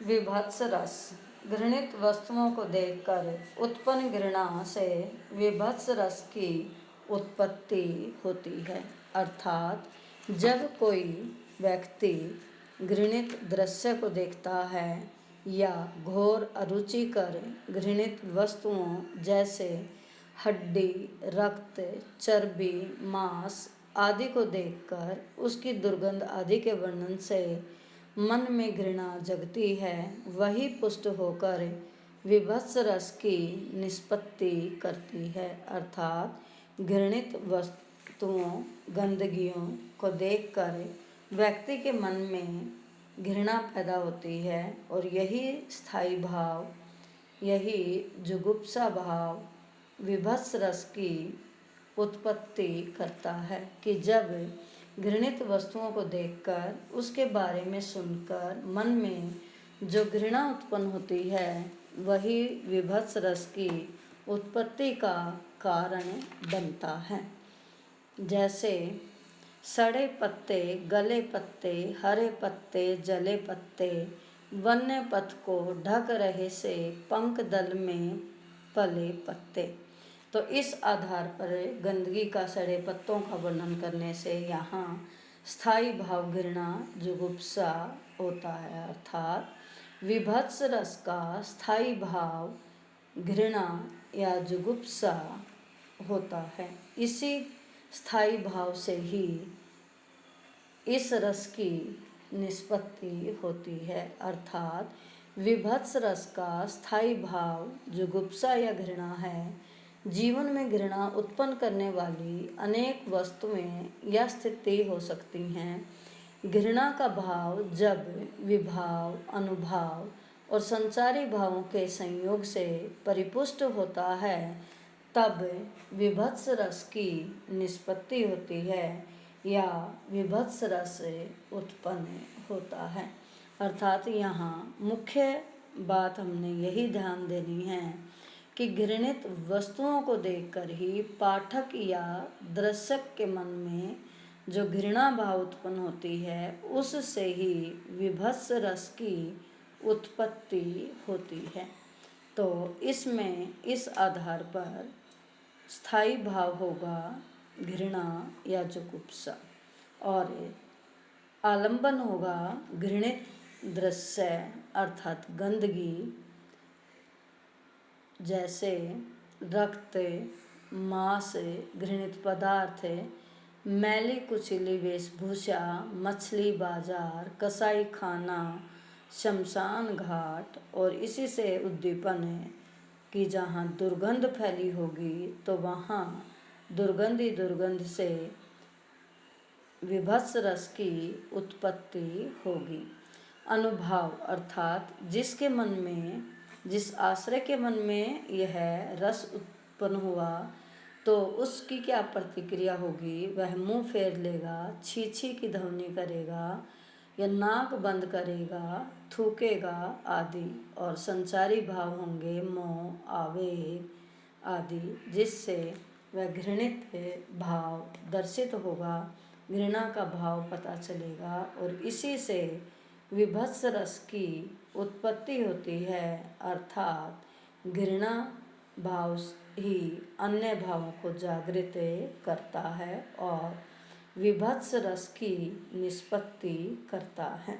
विभत्स रस घृणित वस्तुओं को देखकर उत्पन्न घृणा से विभत्स रस की उत्पत्ति होती है। अर्थात जब कोई व्यक्ति घृणित दृश्य को देखता है या घोर अरुचिकर घृणित वस्तुओं जैसे हड्डी, रक्त, चर्बी, मांस आदि को देखकर उसकी दुर्गंध आदि के वर्णन से मन में घृणा जगती है, वही पुष्ट होकर विभत्स रस की निष्पत्ति करती है। अर्थात घृणित वस्तुओं, गंदगियों को देखकर व्यक्ति के मन में घृणा पैदा होती है और यही स्थायी भाव, यही जुगुप्सा भाव विभत्स रस की उत्पत्ति करता है कि जब घृणित वस्तुओं को देखकर, उसके बारे में सुनकर मन में जो घृणा उत्पन्न होती है, वही विभत्स रस की उत्पत्ति का कारण बनता है। जैसे सड़े पत्ते, गले पत्ते, हरे पत्ते, जले पत्ते, वन्य पथ को ढक रहे से पंख दल में पले पत्ते। तो इस आधार पर गंदगी का, सड़े पत्तों का वर्णन करने से यहाँ स्थायी भाव घृणा, जुगुप्सा होता है। अर्थात विभत्स रस का स्थायी भाव घृणा या जुगुप्सा होता है। इसी स्थायी भाव से ही इस रस की निष्पत्ति होती है। अर्थात विभत्स रस का स्थायी भाव जुगुप्सा या घृणा है। जीवन में घृणा उत्पन्न करने वाली अनेक वस्तुएं या स्थिति हो सकती हैं। घृणा का भाव जब विभाव, अनुभाव और संचारी भावों के संयोग से परिपुष्ट होता है, तब विभत्स रस की निष्पत्ति होती है या विभत्स रस उत्पन्न होता है। अर्थात यहाँ मुख्य बात हमने यही ध्यान देनी है कि घृणित वस्तुओं को देखकर ही पाठक या दर्शक के मन में जो घृणा भाव उत्पन्न होती है, उससे ही विभत्स रस की उत्पत्ति होती है। तो इसमें इस आधार पर स्थायी भाव होगा घृणा या जुगुप्सा और आलंबन होगा घृणित दृश्य अर्थात गंदगी, जैसे रक्त, मांस, घृणित पदार्थ, मैली कुचली वेशभूषा, मछली बाजार, कसाई खाना, शमशान घाट और इसी से उद्दीपन कि जहाँ दुर्गंध फैली होगी तो वहाँ दुर्गंधी दुर्गंध से विभत्स रस की उत्पत्ति होगी। अनुभाव अर्थात जिसके मन में, जिस आश्रय के मन में यह रस उत्पन्न हुआ तो उसकी क्या प्रतिक्रिया होगी। वह मुंह फेर लेगा, छी छी की ध्वनि करेगा या नाक बंद करेगा, थूकेगा आदि। और संचारी भाव होंगे मोह, आवेग आदि, जिससे वह घृणित भाव दर्शित होगा, घृणा का भाव पता चलेगा और इसी से विभत्स रस की उत्पत्ति होती है। अर्थात घृणा भाव ही अन्य भावों को जागृत करता है और विभत्स रस की निष्पत्ति करता है।